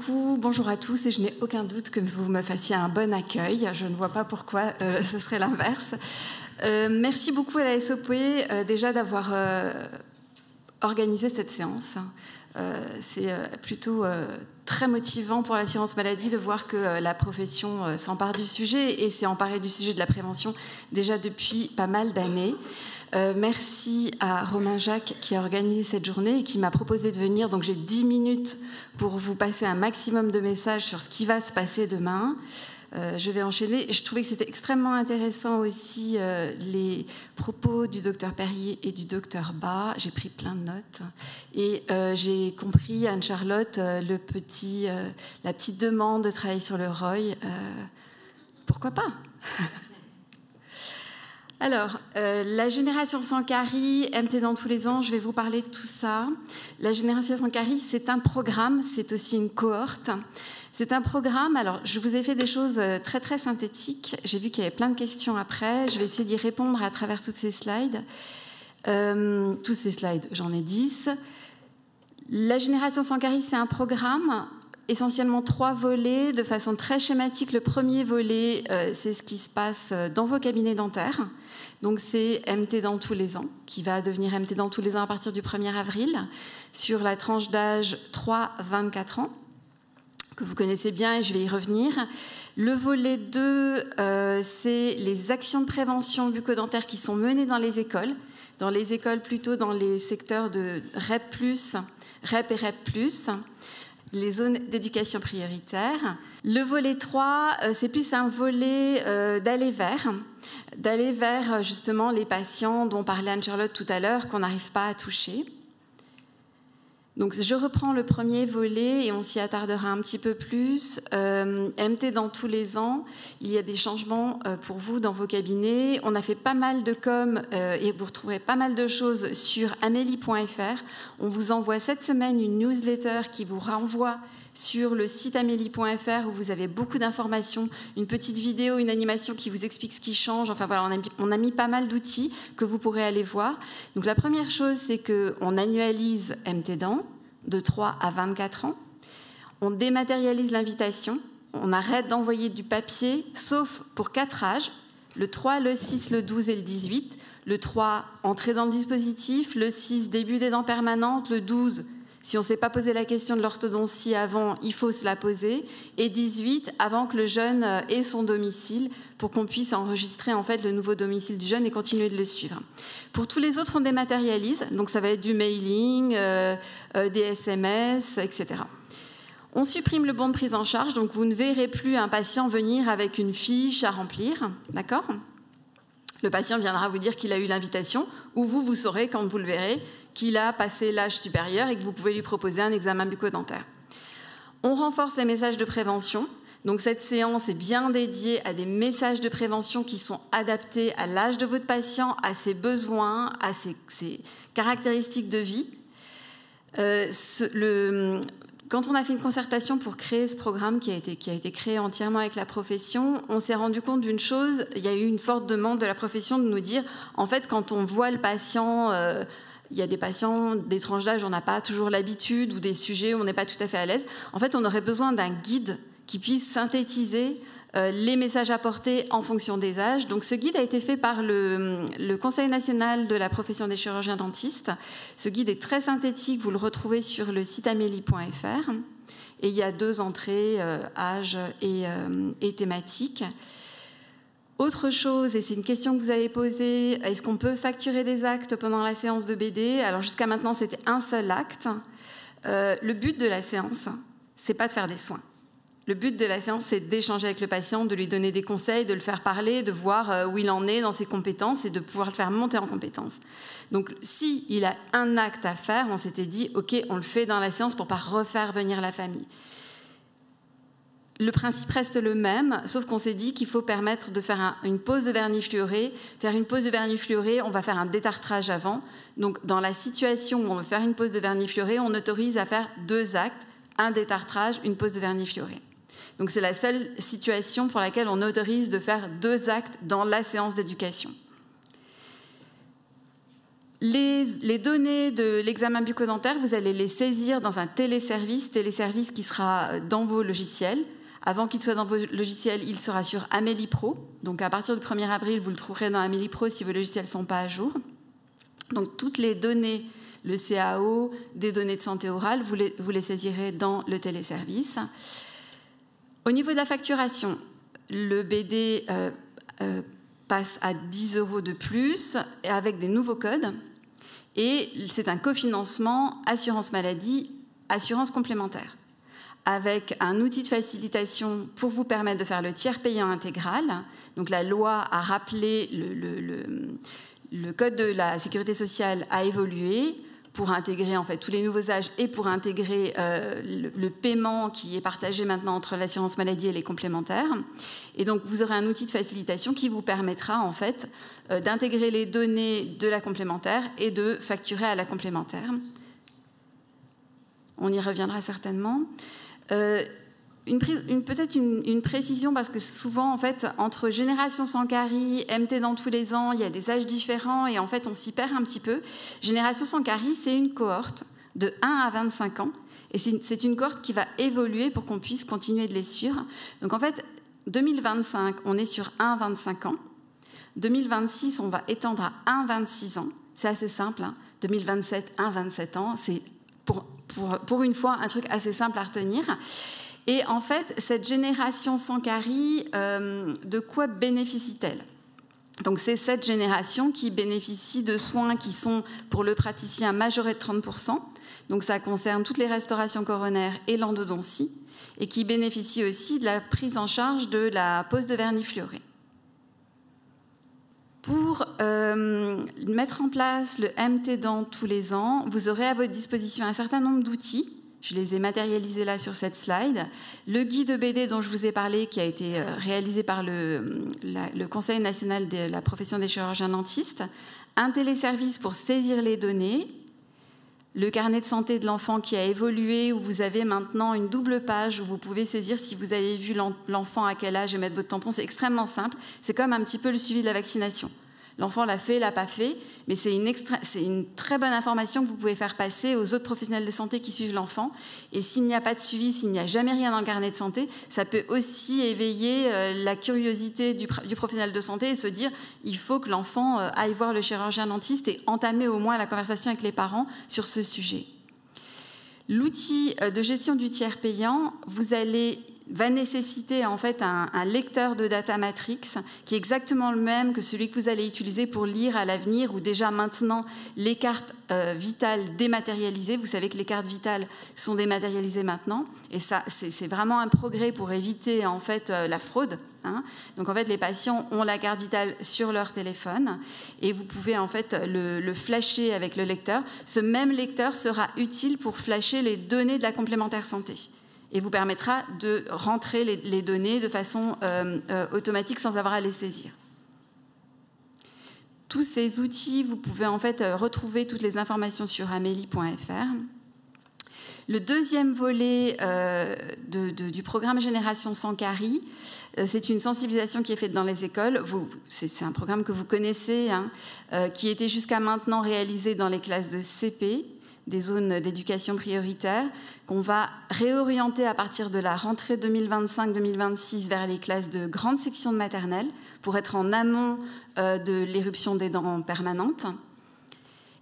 beaucoup, bonjour à tous, et je n'ai aucun doute que vous me fassiez un bon accueil. Je ne vois pas pourquoi ce serait l'inverse. Merci beaucoup à la SOP déjà d'avoir organisé cette séance. C'est plutôt très motivant pour l'assurance maladie de voir que la profession s'empare du sujet et s'est emparée du sujet de la prévention déjà depuis pas mal d'années. Merci à Romain Jacques qui a organisé cette journée et qui m'a proposé de venir. Donc j'ai 10 minutes pour vous passer un maximum de messages sur ce qui va se passer demain. Je vais enchaîner. Je trouvais que c'était extrêmement intéressant aussi les propos du docteur Perrier et du docteur Bas. J'ai pris plein de notes. Et j'ai compris, Anne-Charlotte, la petite demande de travailler sur le ROI. Pourquoi pas? Alors, la génération sans carie, MT dans tous les ans, je vais vous parler de tout ça. La génération sans carie, c'est un programme, c'est aussi une cohorte. C'est un programme, alors je vous ai fait des choses très très synthétiques. J'ai vu qu'il y avait plein de questions après. Je vais essayer d'y répondre à travers toutes ces slides. Tous ces slides, j'en ai 10. La génération sans carie, c'est un programme, essentiellement 3 volets, de façon très schématique. Le premier volet, c'est ce qui se passe dans vos cabinets dentaires. Donc c'est MT dans tous les ans, qui va devenir MT dans tous les ans à partir du 1er avril, sur la tranche d'âge 3-24 ans, que vous connaissez bien et je vais y revenir. Le volet 2, c'est les actions de prévention bucco-dentaire qui sont menées dans les écoles plutôt dans les secteurs de REP+, REP et REP+, les zones d'éducation prioritaire. Le volet 3, c'est plus un volet d'aller vers justement les patients dont parlait Anne-Charlotte tout à l'heure, qu'on n'arrive pas à toucher. Donc je reprends le premier volet et on s'y attardera un petit peu plus. MT dans tous les ans, il y a des changements pour vous dans vos cabinets. On a fait pas mal de com et vous retrouverez pas mal de choses sur amélie.fr. On vous envoie cette semaine une newsletter qui vous renvoie sur le site amélie.fr où vous avez beaucoup d'informations, une petite vidéo, une animation qui vous explique ce qui change. Enfin voilà, on a mis pas mal d'outils que vous pourrez aller voir. Donc la première chose, c'est qu'on annualise MT Dents de 3 à 24 ans. On dématérialise l'invitation. On arrête d'envoyer du papier, sauf pour 4 âges, le 3, le 6, le 12 et le 18. Le 3, entrée dans le dispositif. Le 6, début des dents permanentes. Le 12, si on ne s'est pas posé la question de l'orthodontie avant, il faut se la poser. Et 18, avant que le jeune ait son domicile, pour qu'on puisse enregistrer en fait le nouveau domicile du jeune et continuer de le suivre. Pour tous les autres, on dématérialise. Donc ça va être du mailing, des SMS, etc. On supprime le bon de prise en charge. Donc vous ne verrez plus un patient venir avec une fiche à remplir. D'accord ? Le patient viendra vous dire qu'il a eu l'invitation, ou vous saurez, quand vous le verrez, qu'il a passé l'âge supérieur et que vous pouvez lui proposer un examen bucco-dentaire. On renforce les messages de prévention. Donc cette séance est bien dédiée à des messages de prévention qui sont adaptés à l'âge de votre patient, à ses besoins, à ses caractéristiques de vie. Quand on a fait une concertation pour créer ce programme qui a été créé entièrement avec la profession, on s'est rendu compte d'une chose. Il y a eu une forte demande de la profession de nous dire, en fait, quand on voit le patient, il y a des patients, des tranches d'âge, on n'a pas toujours l'habitude, ou des sujets où on n'est pas tout à fait à l'aise. En fait, on aurait besoin d'un guide qui puisse synthétiser les messages apportés en fonction des âges. Donc ce guide a été fait par le Conseil national de la profession des chirurgiens dentistes. Ce guide est très synthétique, vous le retrouvez sur le site amélie.fr. Et il y a 2 entrées, âge et thématique. Autre chose, et c'est une question que vous avez posée, est-ce qu'on peut facturer des actes pendant la séance de BD? Alors jusqu'à maintenant, c'était un seul acte. Le but de la séance, c'est pas de faire des soins. Le but de la séance, c'est d'échanger avec le patient, de lui donner des conseils, de le faire parler, de voir où il en est dans ses compétences et de pouvoir le faire monter en compétences. Donc, s'il a un acte à faire, on s'était dit, OK, on le fait dans la séance pour ne pas refaire venir la famille. Le principe reste le même, sauf qu'on s'est dit qu'il faut permettre de faire une pose de vernis fluoré. Faire une pose de vernis fluoré, on va faire un détartrage avant. Donc, dans la situation où on veut faire une pose de vernis fluoré, on autorise à faire 2 actes, un détartrage, une pose de vernis fluoré. Donc c'est la seule situation pour laquelle on autorise de faire 2 actes dans la séance d'éducation. Les données de l'examen bucco-dentaire, vous allez les saisir dans un téléservice qui sera dans vos logiciels. Avant qu'il soit dans vos logiciels, il sera sur Amélie Pro. Donc à partir du 1er avril, vous le trouverez dans Amélie Pro si vos logiciels ne sont pas à jour. Donc toutes les données, le CAO, des données de santé orale, vous les saisirez dans le téléservice. Au niveau de la facturation, le BD passe à 10 € de plus avec des nouveaux codes. Et c'est un cofinancement assurance maladie, assurance complémentaire, avec un outil de facilitation pour vous permettre de faire le tiers payant intégral. Donc la loi a rappelé, le code de la sécurité sociale a évolué pour intégrer en fait tous les nouveaux âges et pour intégrer le paiement qui est partagé maintenant entre l'assurance maladie et les complémentaires. Et donc vous aurez un outil de facilitation qui vous permettra en fait d'intégrer les données de la complémentaire et de facturer à la complémentaire. On y reviendra certainement. Peut-être une précision, parce que souvent, en fait, entre Génération sans carie, MT dans tous les ans, il y a des âges différents et en fait, on s'y perd un petit peu. Génération sans carie, c'est une cohorte de 1 à 25 ans et c'est une cohorte qui va évoluer pour qu'on puisse continuer de les suivre. Donc en fait, 2025, on est sur 1 à 25 ans. 2026, on va étendre à 1 à 26 ans. C'est assez simple. Hein. 2027, 1 à 27 ans. C'est pour une fois un truc assez simple à retenir. Et en fait, cette génération sans carie, de quoi bénéficie-t-elle? Donc c'est cette génération qui bénéficie de soins qui sont pour le praticien majorés de 30%. Donc ça concerne toutes les restaurations coronaires et l'endodontie, et qui bénéficie aussi de la prise en charge de la pose de vernis fluoré. Pour mettre en place le MT dans tous les ans, vous aurez à votre disposition un certain nombre d'outils. Je les ai matérialisés là sur cette slide. Le guide BD dont je vous ai parlé, qui a été réalisé par le Conseil national de la profession des chirurgiens dentistes, un téléservice pour saisir les données, le carnet de santé de l'enfant qui a évolué, où vous avez maintenant une double page où vous pouvez saisir si vous avez vu l'enfant à quel âge et mettre votre tampon. C'est extrêmement simple. C'est comme un petit peu le suivi de la vaccination. L'enfant l'a fait, l'a pas fait, mais c'est une très bonne information que vous pouvez faire passer aux autres professionnels de santé qui suivent l'enfant. Et s'il n'y a pas de suivi, s'il n'y a jamais rien dans le carnet de santé, ça peut aussi éveiller la curiosité du professionnel de santé et se dire il faut que l'enfant aille voir le chirurgien dentiste et entamer au moins la conversation avec les parents sur ce sujet. L'outil de gestion du tiers payant, va nécessiter en fait un lecteur de data matrix qui est exactement le même que celui que vous allez utiliser pour lire à l'avenir ou déjà maintenant les cartes vitales dématérialisées. Vous savez que les cartes vitales sont dématérialisées maintenant et ça c'est vraiment un progrès pour éviter en fait la fraude. Hein. Donc en fait les patients ont la carte vitale sur leur téléphone et vous pouvez en fait le flasher avec le lecteur. Ce même lecteur sera utile pour flasher les données de la complémentaire santé et vous permettra de rentrer les données de façon automatique sans avoir à les saisir. Tous ces outils, vous pouvez en fait retrouver toutes les informations sur amélie.fr. Le deuxième volet du programme Génération sans carie, c'est une sensibilisation qui est faite dans les écoles. C'est un programme que vous connaissez, hein, qui était jusqu'à maintenant réalisé dans les classes de CP, des zones d'éducation prioritaire, qu'on va réorienter à partir de la rentrée 2025-2026 vers les classes de grande section de maternelle pour être en amont de l'éruption des dents permanentes.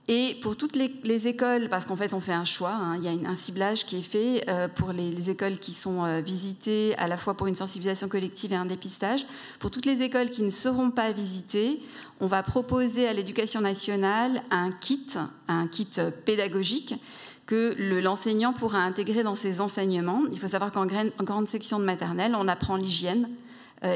Et pour toutes les écoles, parce qu'en fait on fait un choix, hein, il y a un ciblage qui est fait pour les écoles qui sont visitées à la fois pour une sensibilisation collective et un dépistage. Pour toutes les écoles qui ne seront pas visitées, on va proposer à l'Éducation nationale un kit pédagogique que l'enseignant pourra intégrer dans ses enseignements. Il faut savoir qu'en grande section de maternelle, on apprend l'hygiène,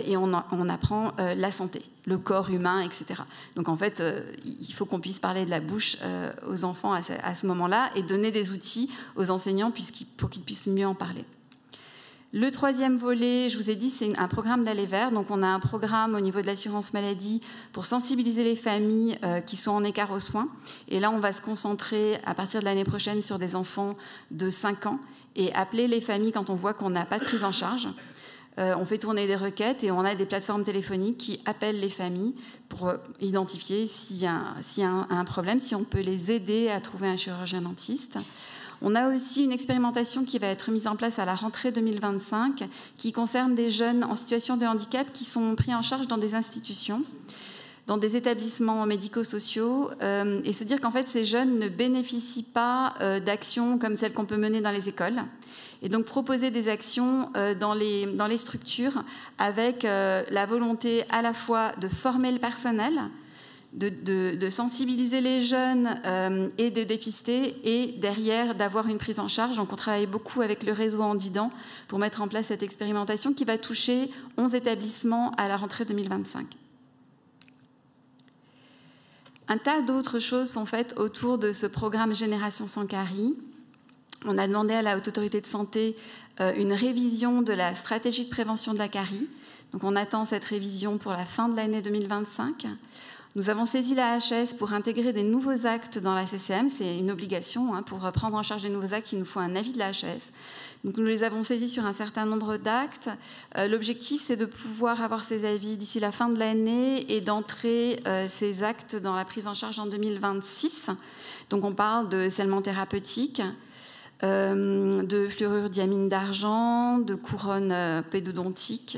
et on apprend la santé, le corps humain, etc. Donc en fait, il faut qu'on puisse parler de la bouche aux enfants à ce moment-là et donner des outils aux enseignants pour qu'ils puissent mieux en parler. Le troisième volet, je vous ai dit, c'est un programme d'aller vers. Donc on a un programme au niveau de l'assurance maladie pour sensibiliser les familles qui sont en écart aux soins. Et là, on va se concentrer à partir de l'année prochaine sur des enfants de 5 ans et appeler les familles quand on voit qu'on n'a pas de prise en charge. On fait tourner des requêtes et on a des plateformes téléphoniques qui appellent les familles pour identifier s'il y a un problème, si on peut les aider à trouver un chirurgien dentiste. On a aussi une expérimentation qui va être mise en place à la rentrée 2025 qui concerne des jeunes en situation de handicap qui sont pris en charge dans des institutions, dans des établissements médico-sociaux, et se dire qu'en fait ces jeunes ne bénéficient pas d'actions comme celles qu'on peut mener dans les écoles. Et donc proposer des actions dans les structures avec la volonté à la fois de former le personnel, de sensibiliser les jeunes et de dépister, et derrière d'avoir une prise en charge. Donc on travaille beaucoup avec le réseau Handident pour mettre en place cette expérimentation qui va toucher 11 établissements à la rentrée 2025. Un tas d'autres choses sont faites autour de ce programme Génération sans carie. On a demandé à la Haute Autorité de Santé une révision de la stratégie de prévention de la carie. Donc on attend cette révision pour la fin de l'année 2025. Nous avons saisi la HAS pour intégrer des nouveaux actes dans la CCM. C'est une obligation. Pour prendre en charge des nouveaux actes, il nous faut un avis de la HAS. Donc nous les avons saisis sur un certain nombre d'actes. L'objectif, c'est de pouvoir avoir ces avis d'ici la fin de l'année et d'entrer ces actes dans la prise en charge en 2026. Donc on parle de scellement thérapeutique, de fluorure diamine d'argent, de couronne pédodontique,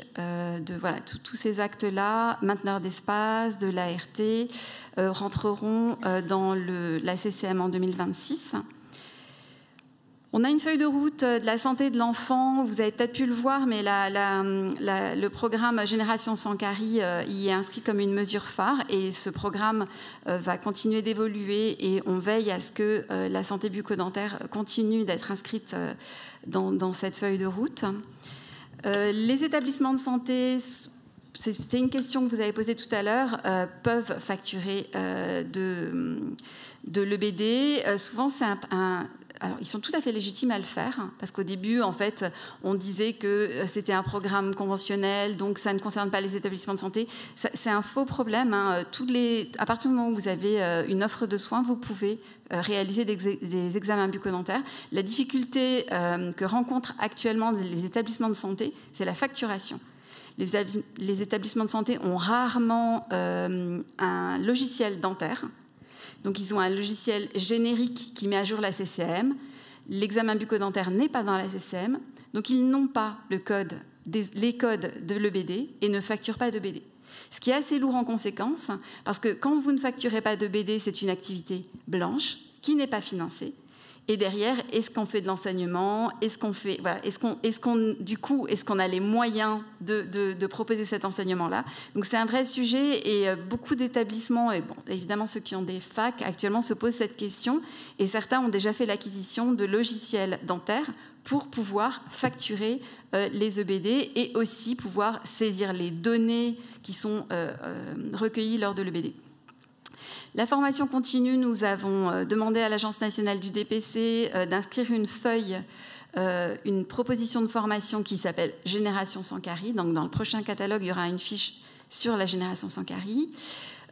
voilà, tous ces actes-là, mainteneur d'espace, de l'ART, rentreront dans la CCM en 2026. On a une feuille de route de la santé de l'enfant, vous avez peut-être pu le voir, mais le programme Génération sans carie y est inscrit comme une mesure phare, et ce programme va continuer d'évoluer, et on veille à ce que la santé bucco-dentaire continue d'être inscrite dans cette feuille de route. Les établissements de santé, c'était une question que vous avez posée tout à l'heure, peuvent facturer de l'EBD. Souvent, c'est alors, ils sont tout à fait légitimes à le faire, parce qu'au début, en fait, on disait que c'était un programme conventionnel, donc ça ne concerne pas les établissements de santé. C'est un faux problème. À partir du moment où vous avez une offre de soins, vous pouvez réaliser des examens bucco-dentaires. La difficulté que rencontrent actuellement les établissements de santé, c'est la facturation. Les établissements de santé ont rarement un logiciel dentaire. Donc, ils ont un logiciel générique qui met à jour la CCM. L'examen bucco-dentaire n'est pas dans la CCM. Donc, ils n'ont pas les codes de l'EBD et ne facturent pas d'EBD. Ce qui est assez lourd en conséquence, parce que quand vous ne facturez pas d'EBD, c'est une activité blanche qui n'est pas financée. Et derrière, est-ce qu'on fait de l'enseignement? Est-ce qu'on a les moyens de proposer cet enseignement-là? Donc c'est un vrai sujet, et beaucoup d'établissements, et bon, évidemment ceux qui ont des facs actuellement, se posent cette question, et certains ont déjà fait l'acquisition de logiciels dentaires pour pouvoir facturer les EBD et aussi pouvoir saisir les données qui sont recueillies lors de l'EBD. La formation continue, nous avons demandé à l'Agence nationale du DPC d'inscrire une feuille, une proposition de formation qui s'appelle Génération sans carie. Donc dans le prochain catalogue, il y aura une fiche sur la génération sans carie.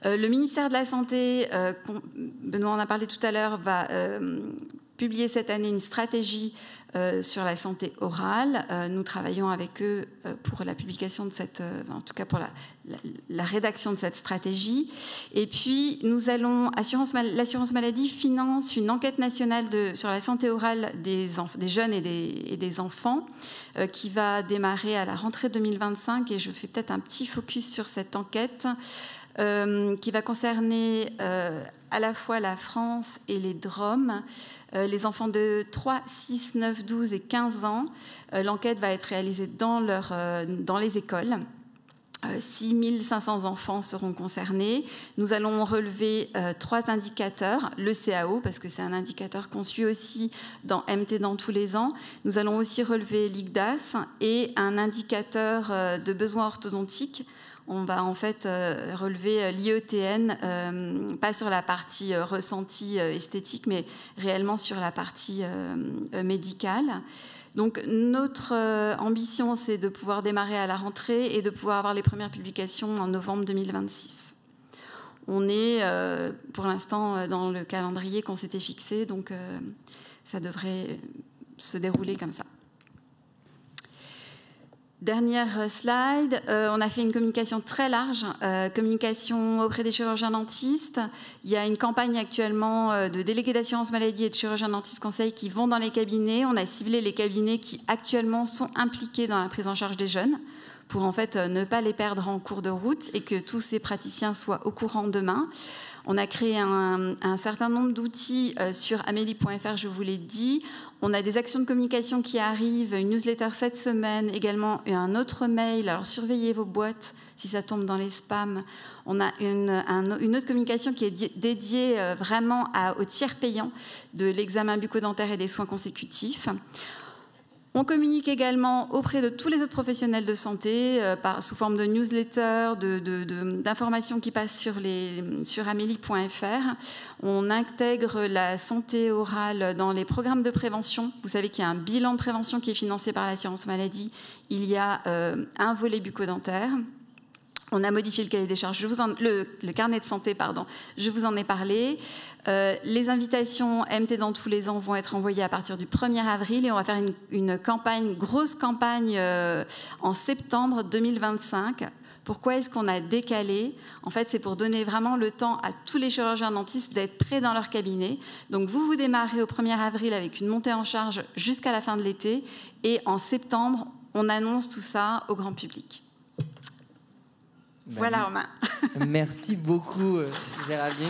Le ministère de la Santé, Benoît en a parlé tout à l'heure, va publier cette année une stratégie sur la santé orale. Nous travaillons avec eux pour la publication de cette, en tout cas pour la rédaction de cette stratégie. Et puis nous allons, l'assurance maladie finance une enquête nationale sur la santé orale des jeunes et des enfants qui va démarrer à la rentrée 2025. Et je fais peut-être un petit focus sur cette enquête qui va concerner à la fois la France et les DROM. Les enfants de 3, 6, 9, 12 et 15 ans, l'enquête va être réalisée dans les écoles. 6 500 enfants seront concernés. Nous allons relever 3 indicateurs. Le CAO, parce que c'est un indicateur qu'on suit aussi dans MT dans tous les ans. Nous allons aussi relever l'IGDAS et un indicateur de besoins orthodontiques. On va en fait relever l'IETN, pas sur la partie ressentie esthétique, mais réellement sur la partie médicale. Donc notre ambition, c'est de pouvoir démarrer à la rentrée et de pouvoir avoir les premières publications en novembre 2026. On est pour l'instant dans le calendrier qu'on s'était fixé, donc ça devrait se dérouler comme ça. Dernière slide, on a fait une communication très large, communication auprès des chirurgiens dentistes. Il y a une campagne actuellement de délégués d'assurance maladie et de chirurgiens dentistes conseils qui vont dans les cabinets. On a ciblé les cabinets qui actuellement sont impliqués dans la prise en charge des jeunes pour en fait ne pas les perdre en cours de route et que tous ces praticiens soient au courant demain. On a créé un certain nombre d'outils sur amélie.fr, je vous l'ai dit. On a des actions de communication qui arrivent, une newsletter cette semaine, également un autre mail. Alors surveillez vos boîtes si ça tombe dans les spams. On a une autre communication qui est dédiée vraiment aux tiers payants de l'examen bucco-dentaire et des soins consécutifs. On communique également auprès de tous les autres professionnels de santé sous forme de newsletters, d'informations qui passent sur amélie.fr. On intègre la santé orale dans les programmes de prévention. Vous savez qu'il y a un bilan de prévention qui est financé par l'assurance maladie. Il y a un volet bucco-dentaire. On a modifié le cahier des charges, le carnet de santé, pardon, je vous en ai parlé. Les invitations MT dans tous les ans vont être envoyées à partir du 1er avril et on va faire une grosse campagne en septembre 2025. Pourquoi est-ce qu'on a décalé? En fait, c'est pour donner vraiment le temps à tous les chirurgiens dentistes d'être prêts dans leur cabinet. Donc vous démarrez au 1er avril avec une montée en charge jusqu'à la fin de l'été et en septembre, on annonce tout ça au grand public. Voilà, Romain. Merci beaucoup, Géraldine.